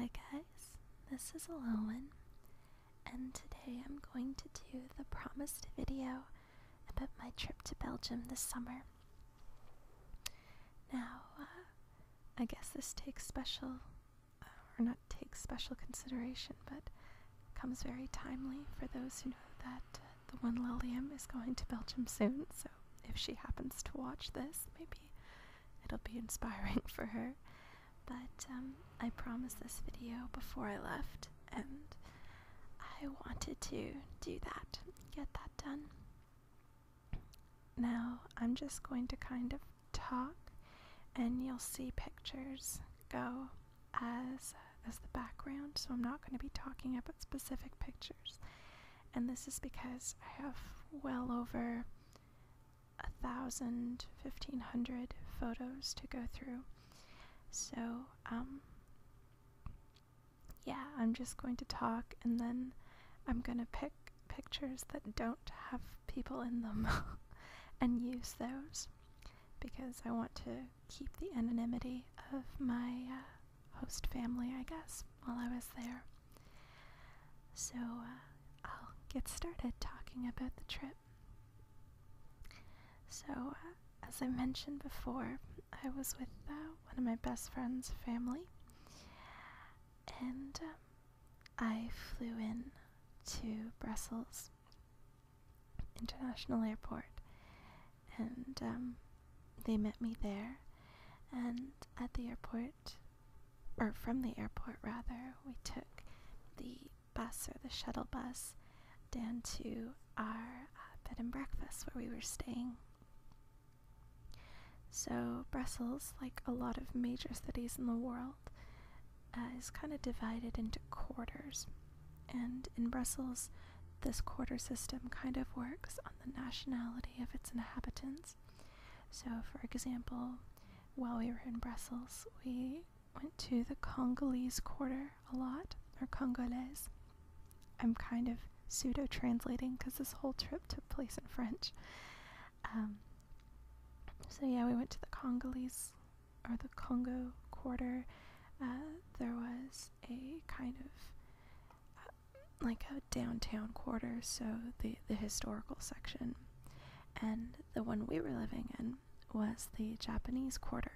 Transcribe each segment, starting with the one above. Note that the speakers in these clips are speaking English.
Hi guys, this is Alowen, and today I'm going to do the promised video about my trip to Belgium this summer. Now, I guess this takes special, or not takes special consideration, but comes very timely for those who know that the one Lilium is going to Belgium soon, so if she happens to watch this, maybe it'll be inspiring for her. But I promised this video before I left, and I wanted to do that, get that done. Now, I'm just going to kind of talk, and you'll see pictures go as the background, so I'm not going to be talking about specific pictures. And this is because I have well over 1,000, 1,500 photos to go through. So, yeah, I'm just going to talk, and then I'm gonna pick pictures that don't have people in them and use those, because I want to keep the anonymity of my host family, I guess, while I was there. So, I'll get started talking about the trip. So, as I mentioned before, I was with one of my best friend's family, and I flew in to Brussels International Airport, and they met me there, and at the airport, or from the airport rather, we took the bus, or the shuttle bus, down to our bed and breakfast where we were staying. So Brussels, like a lot of major cities in the world, is kind of divided into quarters. And in Brussels, this quarter system kind of works on the nationality of its inhabitants. So, for example, while we were in Brussels, we went to the Congolese quarter a lot, or Congolese. I'm kind of pseudo-translating because this whole trip took place in French. So yeah, we went to the Congolese, or the Congo quarter. There was a kind of like a downtown quarter, so the historical section. And the one we were living in was the Japanese quarter.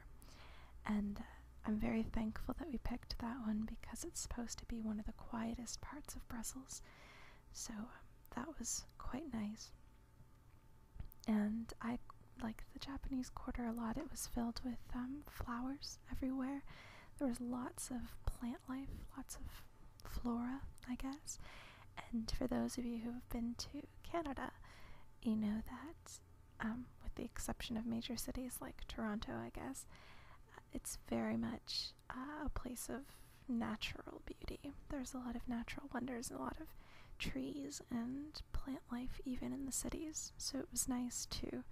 And I'm very thankful that we picked that one because it's supposed to be one of the quietest parts of Brussels. So that was quite nice. And I like the Japanese quarter a lot. It was filled with flowers everywhere. There was lots of plant life, lots of flora, I guess. And for those of you who have been to Canada, you know that, with the exception of major cities like Toronto, I guess, it's very much a place of natural beauty. There's a lot of natural wonders and a lot of trees and plant life even in the cities. So it was nice to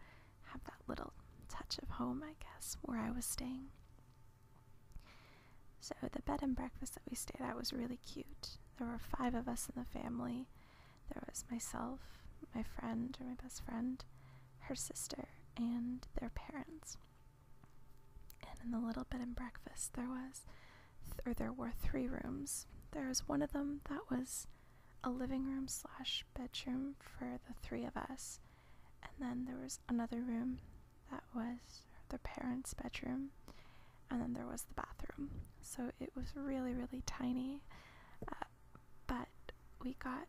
have that little touch of home, I guess, where I was staying. So the bed and breakfast that we stayed at was really cute. There were 5 of us in the family. There was myself, my friend, or my best friend, her sister, and their parents. And in the little bed and breakfast there were 3 rooms. There was one of them that was a living room / bedroom for the 3 of us. And then there was another room that was their parents' bedroom, and then there was the bathroom. So it was really, really tiny, but we got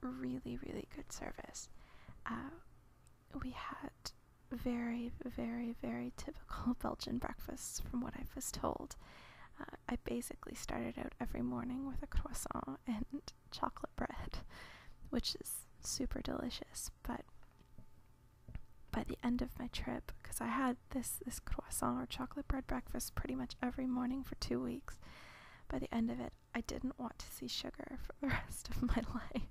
really, really good service. We had very, very, very typical Belgian breakfasts from what I was told. I basically started out every morning with a croissant and chocolate bread, which is super delicious, but by the end of my trip, because I had this croissant or chocolate bread breakfast pretty much every morning for 2 weeks, by the end of it, I didn't want to see sugar for the rest of my life.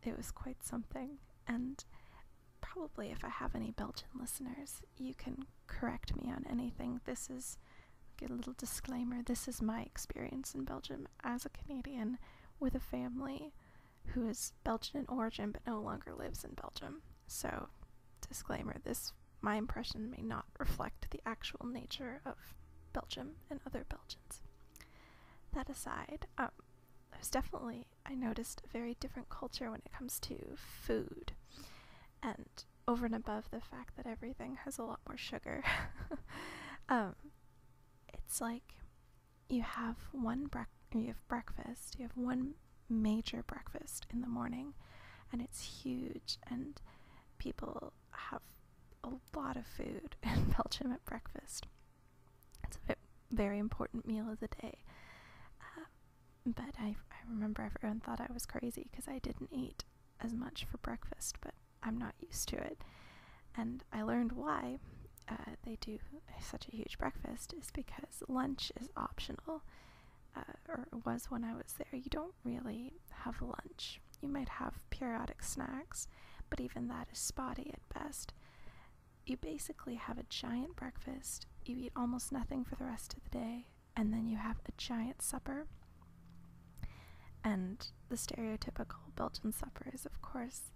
It was quite something, and probably if I have any Belgian listeners, you can correct me on anything. This is, like a little disclaimer, this is my experience in Belgium as a Canadian with a family who is Belgian in origin but no longer lives in Belgium. So, disclaimer, my impression may not reflect the actual nature of Belgium and other Belgians. that aside, I noticed a very different culture when it comes to food. And over and above the fact that everything has a lot more sugar, it's like you have breakfast, you have one major breakfast in the morning, and it's huge, and people have a lot of food in Belgium at breakfast. It's a very important meal of the day. But I remember everyone thought I was crazy because I didn't eat as much for breakfast, but I'm not used to it. And I learned why they do such a huge breakfast is because lunch is optional, or was when I was there. You don't really have lunch. You might have periodic snacks, but even that is spotty at best. You basically have a giant breakfast, you eat almost nothing for the rest of the day, and then you have a giant supper. And the stereotypical Belgian supper is, of course,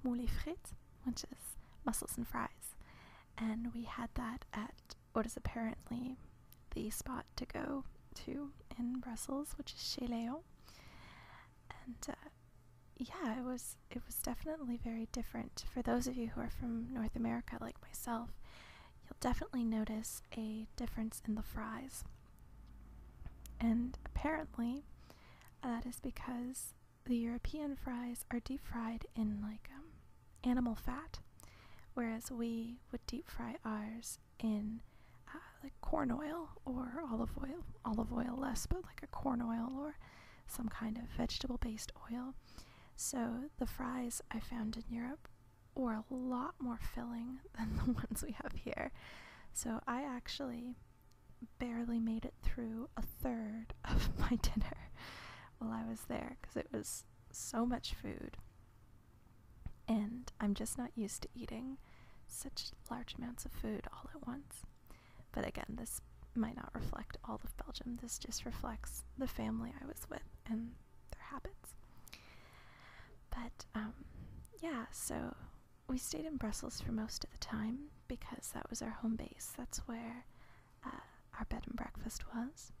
moules frites, which is mussels and fries. And we had that at what is apparently the spot to go to in Brussels, which is Chez Léon. And yeah, it was definitely very different. For those of you who are from North America like myself, you'll definitely notice a difference in the fries. And apparently that is because the European fries are deep fried in animal fat, whereas we would deep fry ours in like corn oil or olive oil less, but like a corn oil or some kind of vegetable-based oil. So the fries I found in Europe were a lot more filling than the ones we have here. So I actually barely made it through a third of my dinner while I was there because it was so much food. And I'm just not used to eating such large amounts of food all at once. But again, this might not reflect all of Belgium. This just reflects the family I was with and their habits. But yeah, so we stayed in Brussels for most of the time because that was our home base. That's where our bed and breakfast was.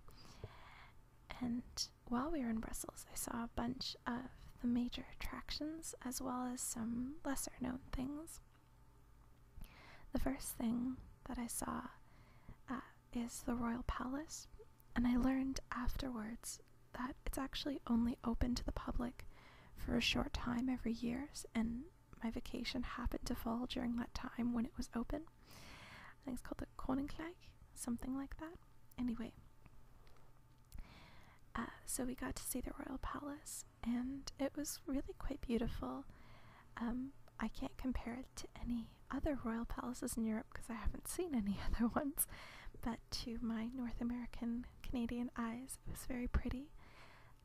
And while we were in Brussels, I saw a bunch of the major attractions as well as some lesser known things. The first thing that I saw is the Royal Palace, and I learned afterwards that it's actually only open to the public for a short time every year, and my vacation happened to fall during that time when it was open. I think it's called the Koninklijk, something like that. Anyway, so we got to see the Royal Palace, and it was really quite beautiful. I can't compare it to any other royal palaces in Europe because I haven't seen any other ones, but to my North American, Canadian eyes, it was very pretty.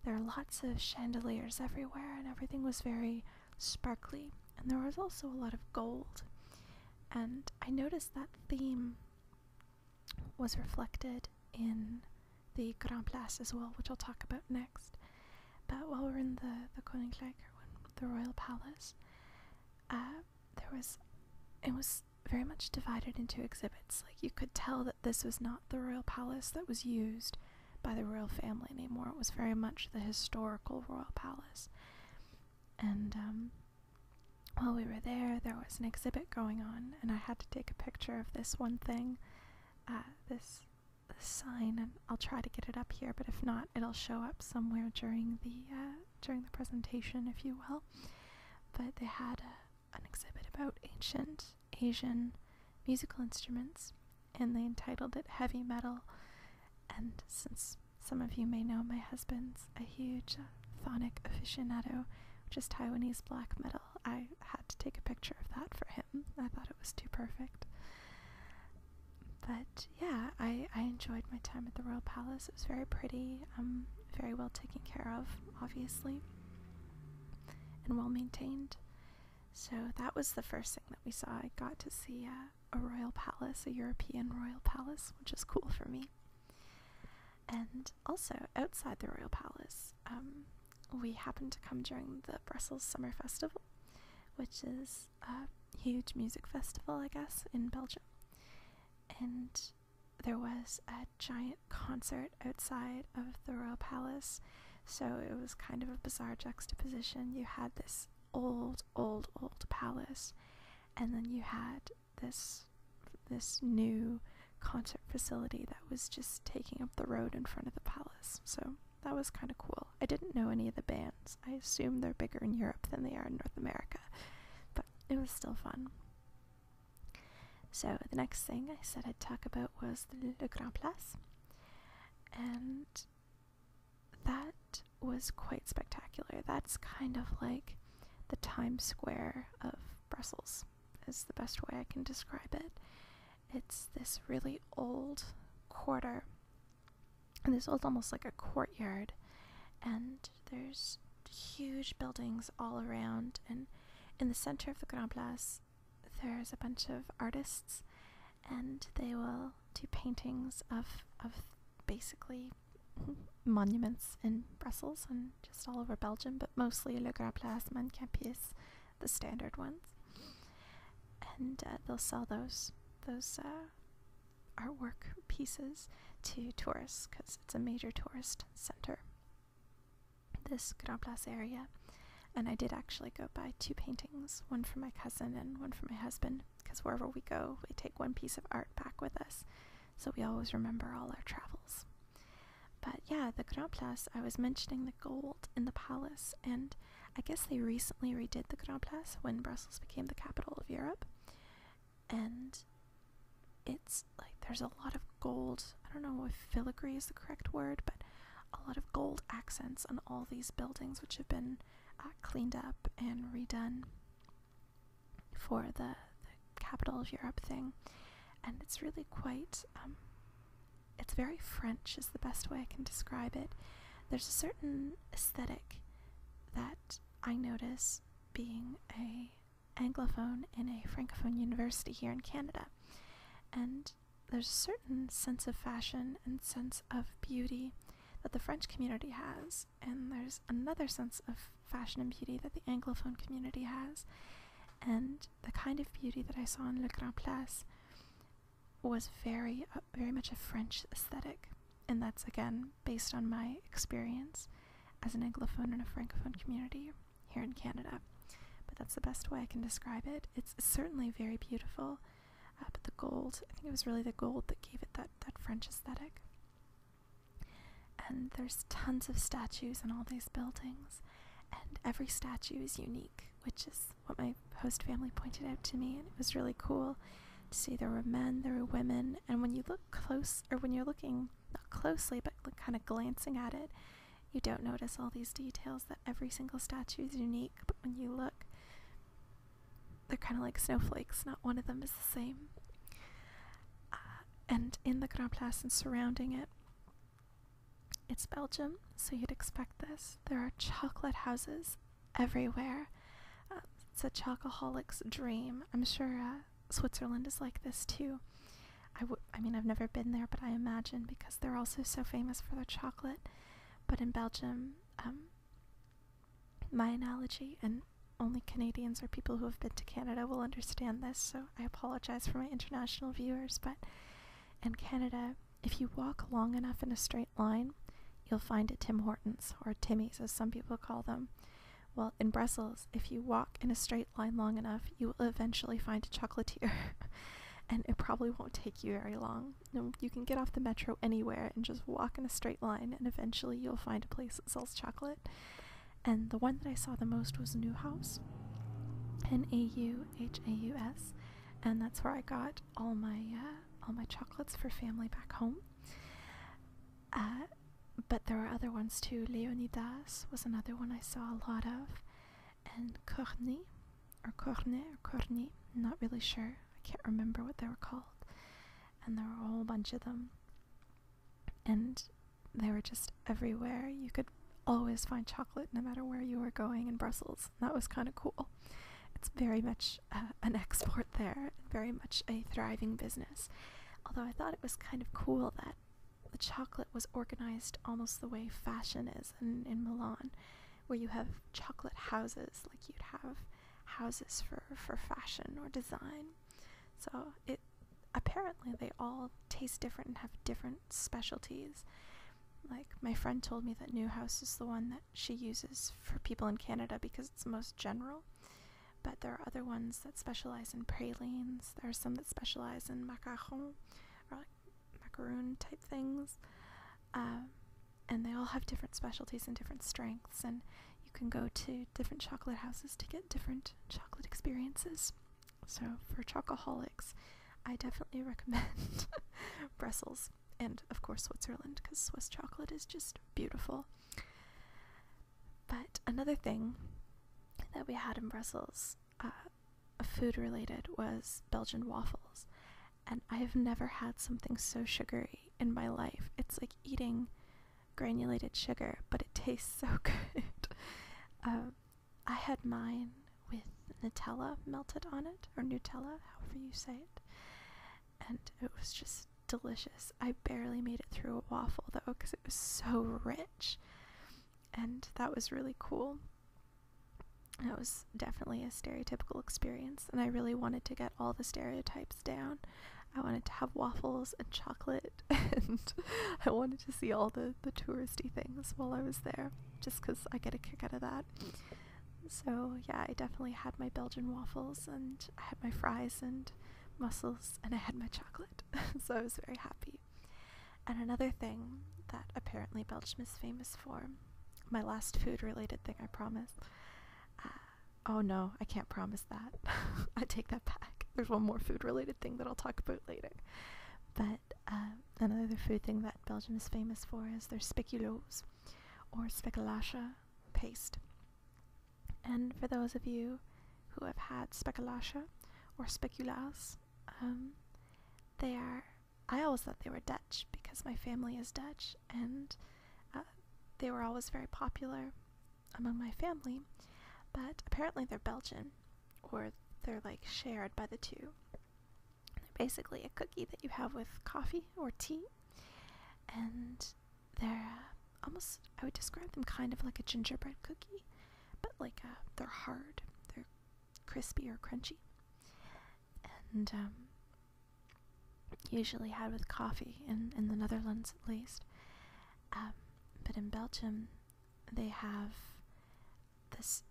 There are lots of chandeliers everywhere, and everything was very sparkly, and there was also a lot of gold. And I noticed that theme was reflected in the Grand Place as well, which I'll talk about next. But while we're in the Koninklijk, the Royal Palace, it was very much divided into exhibits. Like, you could tell that this was not the Royal Palace that was used by the royal family anymore. It was very much the historical Royal Palace. And while we were there, there was an exhibit going on, and I had to take a picture of this one thing, this sign, and I'll try to get it up here, but if not, it'll show up somewhere during the presentation, if you will. But they had an exhibit about ancient Asian musical instruments, and they entitled it Heavy Metal. And since some of you may know, my husband's a huge phonic aficionado, which is Taiwanese black metal, I had to take a picture of that for him. I thought it was too perfect. But yeah, I enjoyed my time at the Royal Palace. It was very pretty, very well taken care of, obviously, and well maintained. So that was the first thing that we saw. I got to see a royal palace, a European royal palace, which is cool for me. And also, outside the Royal Palace, we happened to come during the Brussels Summer Festival, which is a huge music festival, I guess, in Belgium. And there was a giant concert outside of the Royal Palace, so it was kind of a bizarre juxtaposition. You had this old palace, and then you had this new concert facility that was just taking up the road in front of the palace. So that was kind of cool. I didn't know any of the bands. I assume they're bigger in Europe than they are in North America, but it was still fun. So the next thing I said I'd talk about was the Grand Place, and that was quite spectacular. That's kind of like the Times Square of Brussels, is the best way I can describe it. It's this really old quarter, and this old, almost like a courtyard, and there's huge buildings all around, and in the center of the Grand Place there's a bunch of artists, and they will do paintings of basically monuments in Brussels and just all over Belgium, but mostly Le Grand Place, Main-Campus, the standard ones. And they'll sell those artwork pieces to tourists because it's a major tourist center, this Grand Place area. And I did actually go buy 2 paintings, one for my cousin and one for my husband, because wherever we go, we take one piece of art back with us, so we always remember all our travels. But yeah, the Grand Place, I was mentioning the gold in the palace, and I guess they recently redid the Grand Place when Brussels became the capital of Europe, and it's like there's a lot of gold. I don't know if filigree is the correct word, but a lot of gold accents on all these buildings, which have been cleaned up and redone for the capital of Europe thing. And it's really quite, it's very French is the best way I can describe it. There's a certain aesthetic that I notice being a Anglophone in a Francophone university here in Canada. And there's a certain sense of fashion and sense of beauty that the French community has, and there's another sense of fashion and beauty that the Anglophone community has. And the kind of beauty that I saw in Le Grand Place was very much a French aesthetic, and that's again based on my experience as an Anglophone in a Francophone community here in Canada. But that's the best way I can describe it. It's certainly very beautiful, but the gold, I think it was really the gold that gave it that French aesthetic. And there's tons of statues in all these buildings, and every statue is unique, which is what my host family pointed out to me, and it was really cool to see there were men, there were women, and when you look close, or when you're looking not closely but kind of glancing at it, you don't notice all these details, that every single statue is unique, but when you look, they're kind of like snowflakes, not one of them is the same. And in the Grand Place and surrounding it, it's Belgium, so you'd expect this. There are chocolate houses everywhere. It's a chocoholic's dream. I'm sure Switzerland is like this too. I mean, I've never been there, but I imagine, because they're also so famous for their chocolate. But in Belgium, my analogy, and only Canadians or people who have been to Canada will understand this, so I apologize for my international viewers, but in Canada, if you walk long enough in a straight line, you'll find a Tim Hortons, or Timmy's as some people call them. Well, in Brussels, if you walk in a straight line long enough, you will eventually find a chocolatier. And it probably won't take you very long. You can get off the metro anywhere and just walk in a straight line, and eventually you'll find a place that sells chocolate. And the one that I saw the most was Neuhaus, N-A-U-H-A-U-S, and that's where I got all my chocolates for family back home. But there were other ones too. Leonidas was another one I saw a lot of, and Corny, or Corny, not really sure. I can't remember what they were called. And there were a whole bunch of them, and they were just everywhere. You could always find chocolate no matter where you were going in Brussels. That was kind of cool. It's very much an export there, very much a thriving business. Although I thought it was kind of cool that the chocolate was organized almost the way fashion is in Milan, where you have chocolate houses like you'd have houses for fashion or design. So apparently they all taste different and have different specialties. Like, my friend told me that Newhouse is the one that she uses for people in Canada because it's the most general. But there are other ones that specialize in pralines. There are some that specialize in macaron, or like macaroon type things. And they all have different specialties and different strengths. And you can go to different chocolate houses to get different chocolate experiences. So for chocoholics, I definitely recommend Brussels. And of course Switzerland, because Swiss chocolate is just beautiful. But another thing that we had in Brussels, food related, was Belgian waffles. And I have never had something so sugary in my life. It's like eating granulated sugar, but it tastes so good. I had mine with Nutella melted on it, or Nutella, however you say it. And it was just delicious. I barely made it through a waffle though, because it was so rich. And that was really cool. That was definitely a stereotypical experience, and I really wanted to get all the stereotypes down. I wanted to have waffles and chocolate, and I wanted to see all the touristy things while I was there, just because I get a kick out of that. So yeah, I definitely had my Belgian waffles, and I had my fries and mussels, and I had my chocolate. So I was very happy. And another thing that apparently Belgium is famous for, my last food related thing, I promise. Oh no, I can't promise that. I take that back. There's one more food related thing that I'll talk about later. But another food thing that Belgium is famous for is their speculoos, or speculoosje paste. And for those of you who have had speculoosje or speculaas, I always thought they were Dutch because my family is Dutch, and they were always very popular among my family. But apparently they're Belgian, or they're like shared by the two. They're basically a cookie that you have with coffee or tea, and they're almost, I would describe them kind of like a gingerbread cookie, but like they're hard, they're crispy or crunchy, and usually had with coffee in the Netherlands at least. But in Belgium they have this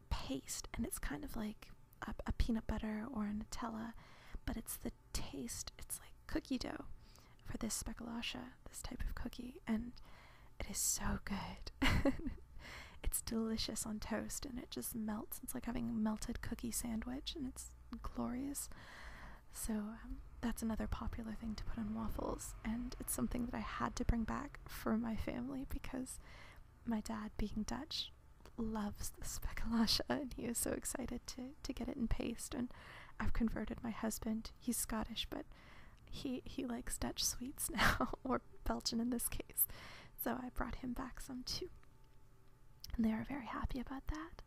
paste, and it's kind of like a peanut butter or a Nutella, but it's the taste, it's like cookie dough for this speculoosje, this type of cookie, and it is so good. It's delicious on toast, and it just melts. It's like having a melted cookie sandwich, and it's glorious. So that's another popular thing to put on waffles, and it's something that I had to bring back for my family because my dad, being Dutch, loves the speculoosje, and he is so excited to get it in paste. And I've converted my husband. He's Scottish, but he likes Dutch sweets now, or Belgian in this case. So I brought him back some too, and they are very happy about that.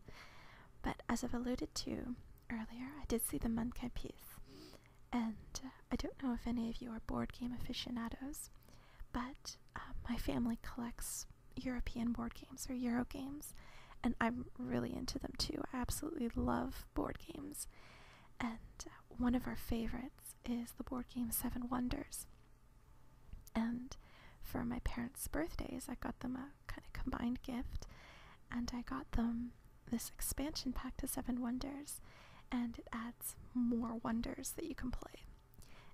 But as I've alluded to earlier, I did see the Manquin-Pis, and I don't know if any of you are board game aficionados, but my family collects European board games, or Euro games, and I'm really into them too. I absolutely love board games, and one of our favorites is the board game Seven Wonders. And for my parents' birthdays, I got them a kind of combined gift, and I got them this expansion pack to Seven Wonders, and it adds more wonders that you can play.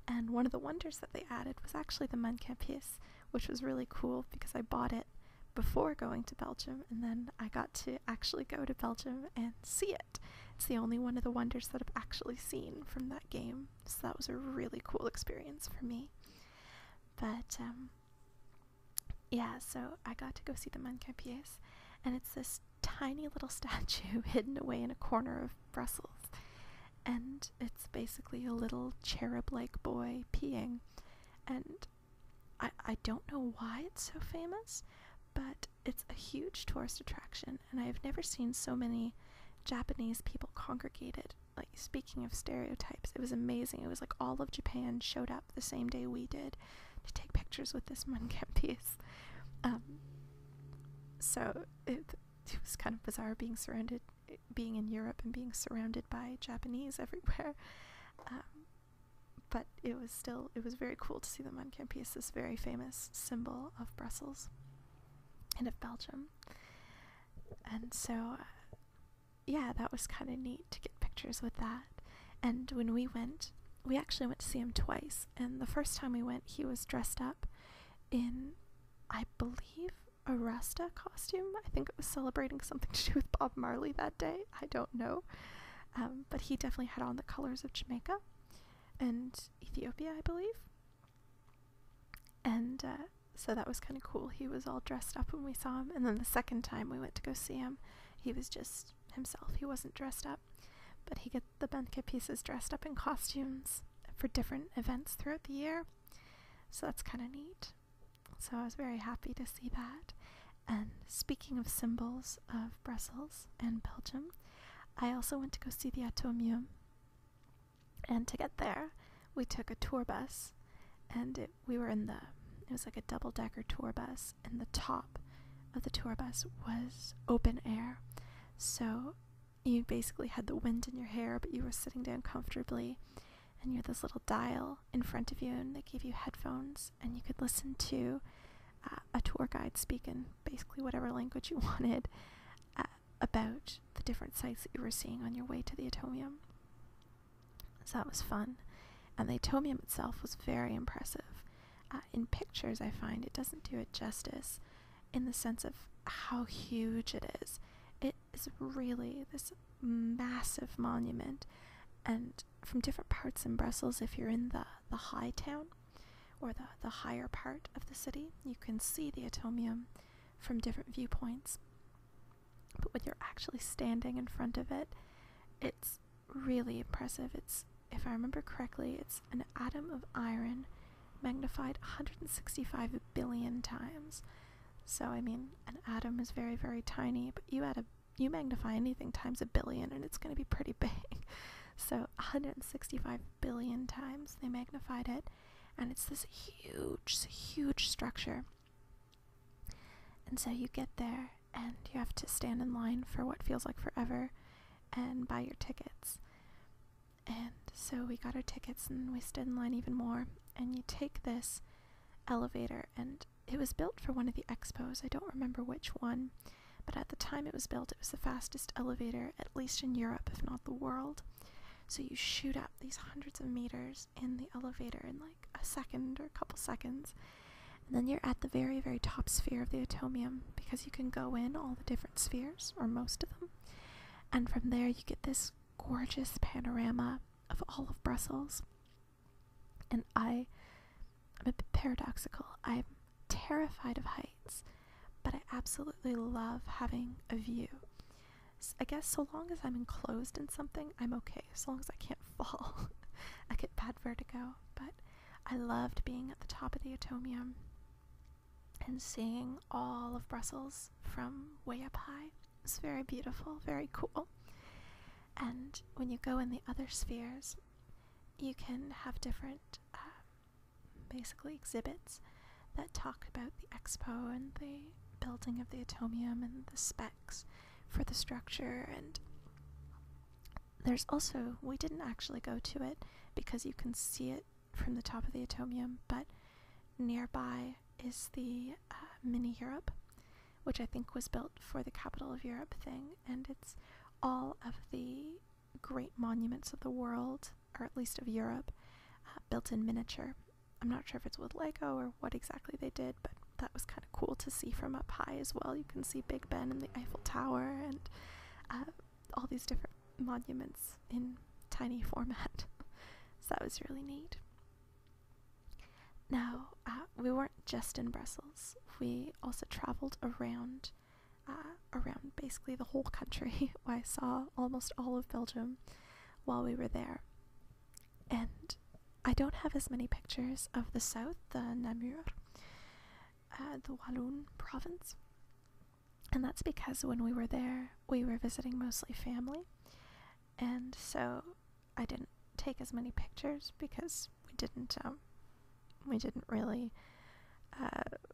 And one of the wonders that they added was actually the Manquin-Pis, which was really cool because I bought it before going to Belgium, and then I got to actually go to Belgium and see it. It's the only one of the wonders that I've actually seen from that game, so that was a really cool experience for me. But yeah, so I got to go see the Manquin-Pis, and it's this tiny little statue hidden away in a corner of Brussels, and it's basically a little cherub-like boy peeing, and I don't know why it's so famous, but it's a huge tourist attraction, and I've never seen so many Japanese people congregated. Like, speaking of stereotypes, it was amazing. It was like all of Japan showed up the same day we did to take pictures with this Manquin-Pis. So it was kind of bizarre being in Europe and being surrounded by Japanese everywhere. but it was very cool to see the Munkampies, this very famous symbol of Brussels and of Belgium. And so, yeah, that was kind of neat to get pictures with that. And when we actually went to see him twice. And the first time we went, he was dressed up in, I believe, a Rasta costume. I think it was celebrating something to do with Bob Marley that day. I don't know. But he definitely had on the colors of Jamaica and Ethiopia, I believe. And so that was kind of cool. He was all dressed up when we saw him. And then the second time we went to go see him, he was just himself. He wasn't dressed up. But he gets the Munkampies dressed up in costumes for different events throughout the year. So that's kind of neat. So I was very happy to see that. And speaking of symbols of Brussels and Belgium, I also went to go see the Atomium. And to get there, we took a tour bus, and it was like a double-decker tour bus, and the top of the tour bus was open air. So you basically had the wind in your hair, but you were sitting down comfortably, and you had this little dial in front of you, and they gave you headphones, and you could listen to a tour guide speak in basically whatever language you wanted about the different sites that you were seeing on your way to the Atomium. So that was fun. And the Atomium itself was very impressive. In pictures, I find it doesn't do it justice in the sense of how huge it is. It is really this massive monument, and from different parts in Brussels, if you're in the high town, or the higher part of the city, you can see the Atomium from different viewpoints. But when you're actually standing in front of it, it's really impressive. It's, if I remember correctly, it's an atom of iron magnified 165 billion times. So, I mean, an atom is very, very tiny, but you magnify anything times a billion and it's going to be pretty big. So 165 billion times they magnified it, and it's this huge structure. And so you get there and you have to stand in line for what feels like forever and buy your tickets. And so we got our tickets and we stood in line even more, and you take this elevator, and it was built for one of the expos. I don't remember which one, but at the time it was built, it was the fastest elevator, at least in Europe, if not the world. So you shoot up these hundreds of meters in the elevator in like a second or a couple seconds, and then you're at the very, very top sphere of the Atomium, because you can go in all the different spheres, or most of them, and from there you get this gorgeous panorama of all of Brussels. And I'm a bit paradoxical. I'm terrified of heights, but I absolutely love having a view. I guess so long as I'm enclosed in something, I'm okay, as long as I can't fall. I get bad vertigo, but I loved being at the top of the Atomium and seeing all of Brussels from way up high. It was very beautiful, very cool. And when you go in the other spheres, you can have different basically exhibits that talk about the expo and the building of the Atomium and the specs for the structure. And there's also, we didn't actually go to it because you can see it from the top of the Atomium, but nearby is the Mini Europe, which I think was built for the Capital of Europe thing, and it's all of the great monuments of the world, or at least of Europe, built in miniature. I'm not sure if it's with Lego or what exactly they did, but that was kind of cool to see from up high as well. You can see Big Ben and the Eiffel Tower and all these different monuments in tiny format. So that was really neat. Now, we weren't just in Brussels. We also traveled around basically the whole country. I saw almost all of Belgium while we were there. And I don't have as many pictures of the south, the Namur, the Walloon province. And that's because when we were there, we were visiting mostly family. And so I didn't take as many pictures because we didn't really,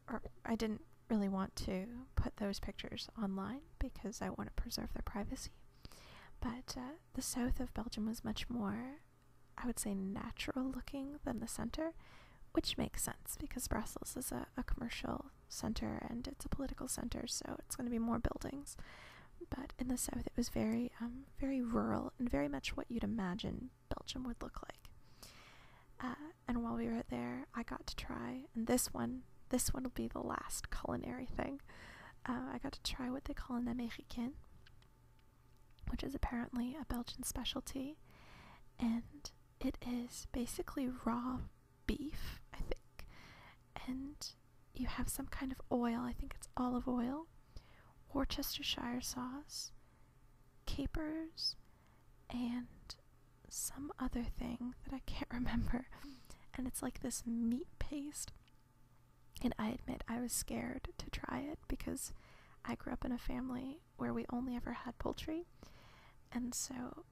or I didn't really want to put those pictures online because I want to preserve their privacy. But the south of Belgium was much more I would say, natural looking than the center, which makes sense because Brussels is a commercial center and it's a political center, so it's going to be more buildings. But in the south, it was very, very rural and very much what you'd imagine Belgium would look like. And while we were there, I got to try, and this one will be the last culinary thing. I got to try what they call an Américain, which is apparently a Belgian specialty, and it is basically raw beef, I think, and you have some kind of oil, I think it's olive oil, Worcestershire sauce, capers, and some other thing that I can't remember, and it's like this meat paste. And I admit I was scared to try it because I grew up in a family where we only ever had poultry, and so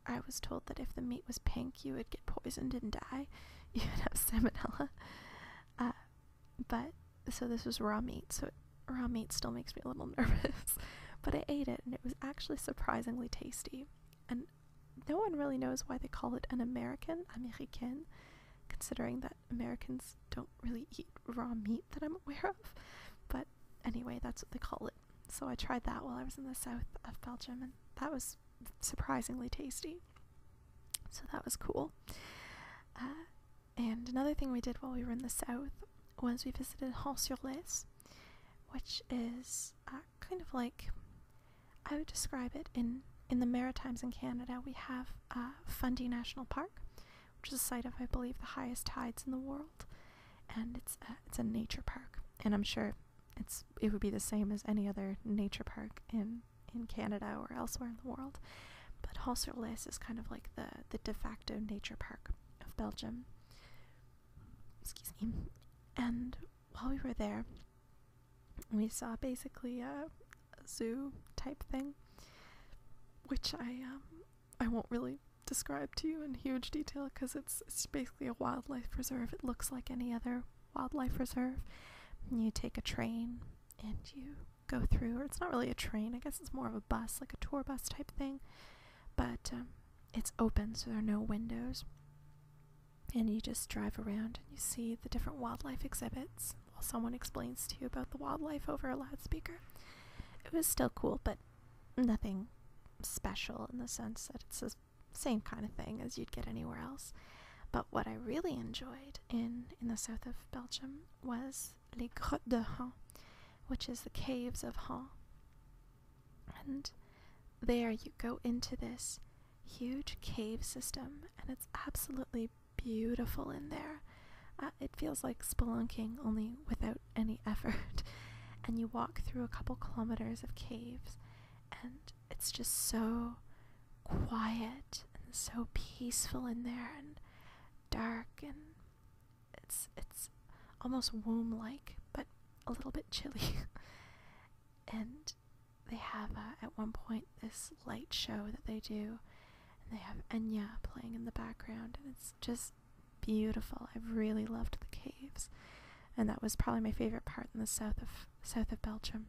I was told that if the meat was pink you would get poisoned and die. You would have salmonella. But so this was raw meat, so raw meat still makes me a little nervous. But I ate it and it was actually surprisingly tasty. And no one really knows why they call it an Américain, considering that Americans don't really eat raw meat that I'm aware of. But anyway, that's what they call it. So I tried that while I was in the south of Belgium, and that was surprisingly tasty. So that was cool. And another thing we did while we were in the south was we visited Hons-sur-Lez, which is kind of like, I would describe it in the Maritimes in Canada. We have Fundy National Park, which is a site of, I believe, the highest tides in the world, and it's a nature park, and I'm sure it would be the same as any other nature park in Canada or elsewhere in the world, but Hons-sur-Lez is kind of like the de facto nature park of Belgium. Excuse me. And while we were there, we saw basically a zoo type thing, which I won't really describe to you in huge detail because it's basically a wildlife reserve. It looks like any other wildlife reserve. You take a train and you go through, or it's not really a train, I guess it's more of a bus, like a tour bus type thing, but it's open, so there are no windows, and you just drive around and you see the different wildlife exhibits while someone explains to you about the wildlife over a loudspeaker. It was still cool, but nothing special in the sense that it's the same kind of thing as you'd get anywhere else. But what I really enjoyed in the south of Belgium was Les Grottes de Hons, which is the caves of Hons. And there you go into this huge cave system, and it's absolutely beautiful in there. It feels like spelunking, only without any effort. And you walk through a couple kilometers of caves, and it's just so quiet and so peaceful in there, and dark, and it's almost womb-like, but a little bit chilly. And they have at one point this light show that they do, and they have Enya playing in the background, and it's just beautiful. I really loved the caves, and that was probably my favorite part in the south of Belgium.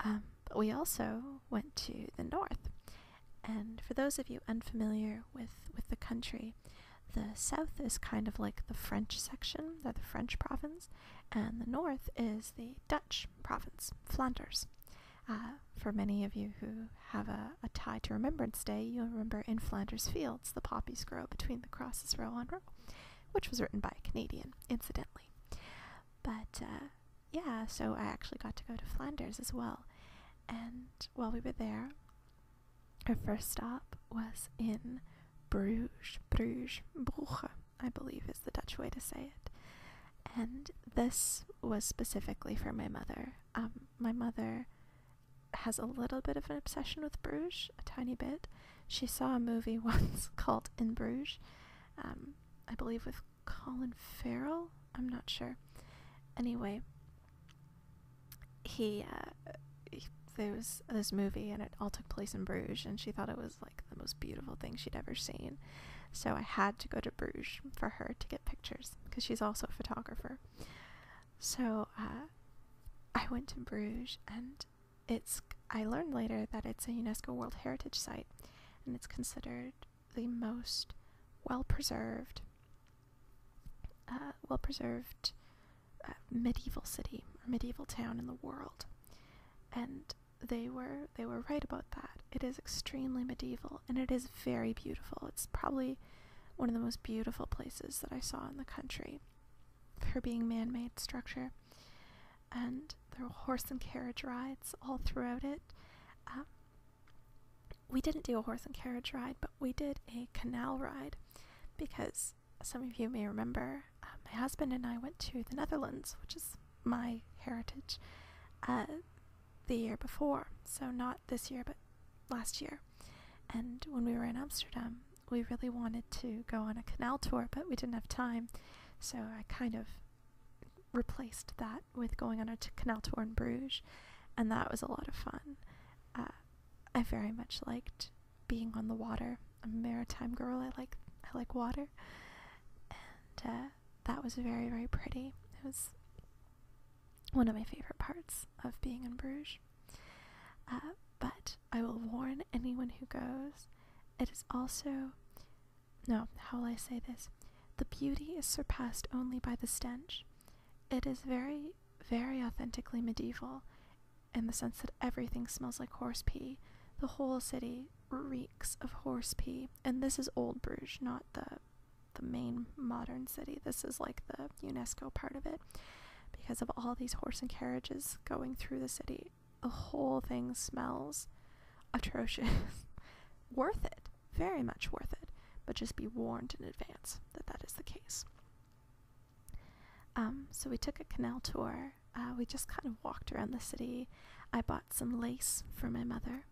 But we also went to the north, and for those of you unfamiliar with the country, the south is kind of like the French section, they're the French province, and the north is the Dutch province, Flanders. For many of you who have a tie to Remembrance Day, you'll remember In Flanders Fields, the poppies grow between the crosses row on row, which was written by a Canadian, incidentally. But yeah, so I actually got to go to Flanders as well. And while we were there, our first stop was in Bruges, Brugge, I believe is the Dutch way to say it. And this was specifically for my mother. My mother has a little bit of an obsession with Bruges, a tiny bit. She saw a movie once called In Bruges, I believe with Colin Farrell, I'm not sure. Anyway, there was this movie and it all took place in Bruges, and she thought it was like the most beautiful thing she'd ever seen. So I had to go to Bruges for her to get pictures, because she's also a photographer. So I went to Bruges, and I learned later that it's a UNESCO World Heritage Site, and it's considered the most well-preserved, medieval city or medieval town in the world, and they were right about that. It is extremely medieval, and it is very beautiful. It's probably one of the most beautiful places that I saw in the country for being man-made structure. And there were horse and carriage rides all throughout it. We didn't do a horse and carriage ride, but we did a canal ride, because some of you may remember, my husband and I went to the Netherlands, which is my heritage, the year before. So not this year, but last year. And when we were in Amsterdam, we really wanted to go on a canal tour, but we didn't have time. So I kind of replaced that with going on a canal tour in Bruges, and that was a lot of fun. I very much liked being on the water. I'm a maritime girl. I like water, and that was very, very pretty. It was one of my favorite parts of being in Bruges. But I will warn anyone who goes, it is also, no, how will I say this? The beauty is surpassed only by the stench. It is very, very authentically medieval, in the sense that everything smells like horse pee. The whole city reeks of horse pee, and this is Old Bruges, not the main modern city. This is like the UNESCO part of it, because of all these horse and carriages going through the city. The whole thing smells atrocious. Worth it, very much worth it, but just be warned in advance that that is the case. So we took a canal tour. We just kind of walked around the city. I bought some lace for my mother.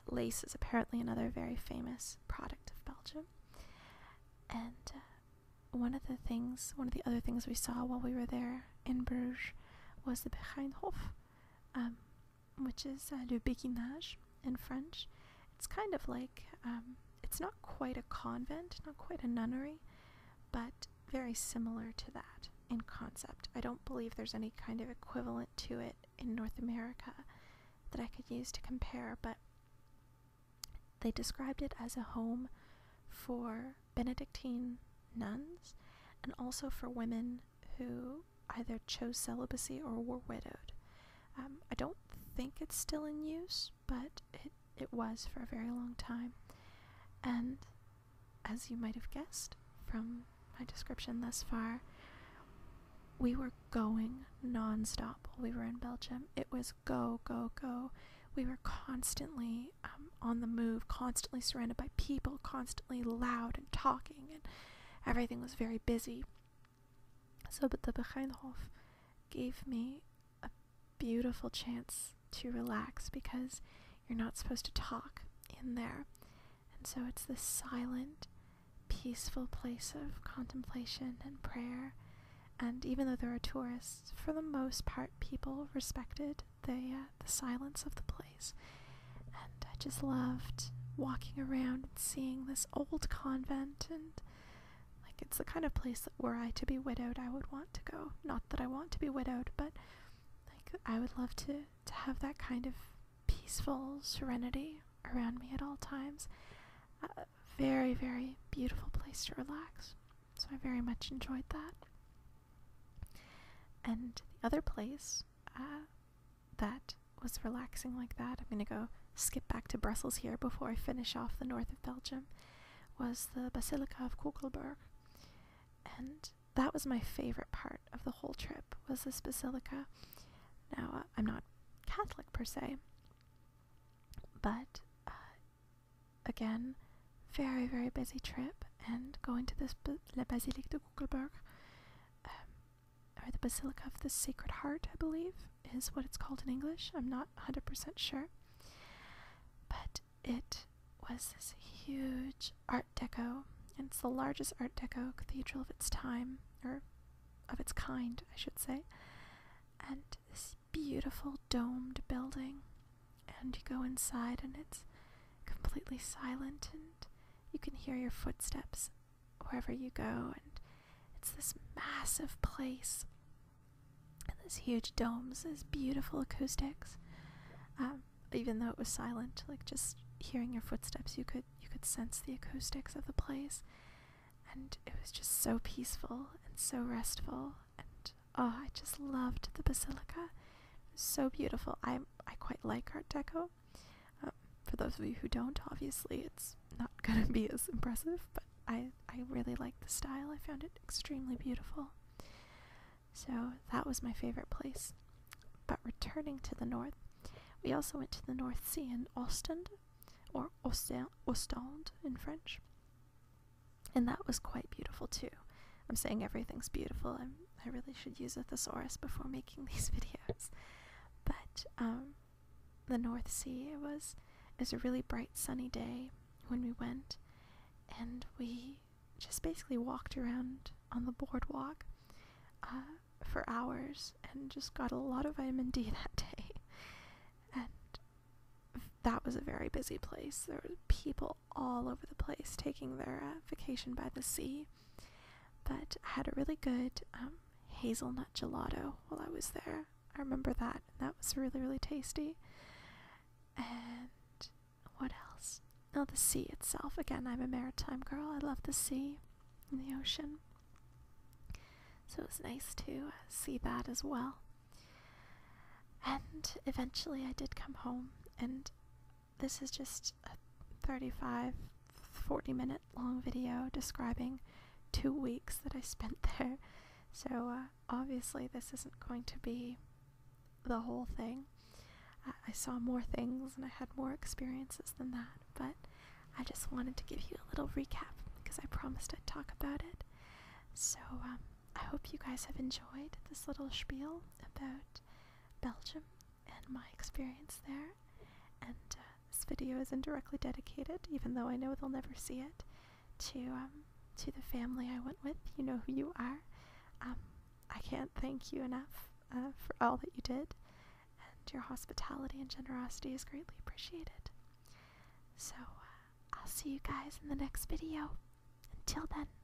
Lace is apparently another very famous product of Belgium. And one of the other things we saw while we were there in Bruges was the Begijnhof, which is le béguinage in French. It's kind of like, it's not quite a convent, not quite a nunnery, but very similar to that in concept. I don't believe there's any kind of equivalent to it in North America that I could use to compare, but they described it as a home for Benedictine nuns, and also for women who either chose celibacy or were widowed. I don't think it's still in use, but it was for a very long time. And as you might have guessed from my description thus far, we were going non-stop while we were in Belgium. It was go, go, go. We were constantly on the move, constantly surrounded by people, constantly loud and talking, and everything was very busy. So, but the Begijnhof gave me a beautiful chance to relax, because you're not supposed to talk in there. And so it's this silent, peaceful place of contemplation and prayer. And even though there are tourists, for the most part, people respected the silence of the place. And I just loved walking around and seeing this old convent, and like, it's the kind of place that were I to be widowed, I would want to go. Not that I want to be widowed, but like, I would love to have that kind of peaceful serenity around me at all times. Very, very beautiful place to relax. So I very much enjoyed that. And the other place that was relaxing like that, I'm going to go skip back to Brussels here before I finish off the north of Belgium, was the Basilica of Koekelberg. And that was my favorite part of the whole trip, was this basilica. Now, I'm not Catholic per se, but again, very, very busy trip, and going to this La Basilique de Koekelberg, or the Basilica of the Sacred Heart, I believe, is what it's called in English. I'm not 100% sure. But it was this huge Art Deco, and it's the largest Art Deco cathedral of its time, or of its kind, I should say. And this beautiful domed building, and you go inside and it's completely silent, and you can hear your footsteps wherever you go, and it's this massive place, and this huge domes, this beautiful acoustics. Even though it was silent, like, just hearing your footsteps, you could could sense the acoustics of the place, and it was just so peaceful and so restful, and oh, I just loved the basilica. It was so beautiful. I quite like Art Deco. For those of you who don't, obviously it's not gonna be as impressive, but I really like the style. I found it extremely beautiful. So that was my favorite place. But returning to the north, we also went to the North Sea in Ostend, or Ostend in French. And that was quite beautiful too. I'm saying everything's beautiful. I really should use a thesaurus before making these videos. But the North Sea, it was a really bright sunny day when we went, and we just basically walked around on the boardwalk for hours and just got a lot of vitamin D that day. And that was a very busy place. There were people all over the place taking their vacation by the sea. But I had a really good hazelnut gelato while I was there. I remember that. That was really, really tasty. And what else? Oh, the sea itself. Again, I'm a maritime girl. I love the sea and the ocean. So it was nice to see that as well. And eventually I did come home, and this is just a 40 minute long video describing 2 weeks that I spent there. So obviously this isn't going to be the whole thing. I saw more things and I had more experiences than that, but I just wanted to give you a little recap because I promised I'd talk about it. So I hope you guys have enjoyed this little spiel about Belgium and my experience there. And this video isn't directly dedicated, even though I know they'll never see it, to the family I went with. You know who you are. I can't thank you enough for all that you did, and your hospitality and generosity is greatly appreciated. So I'll see you guys in the next video. Until then.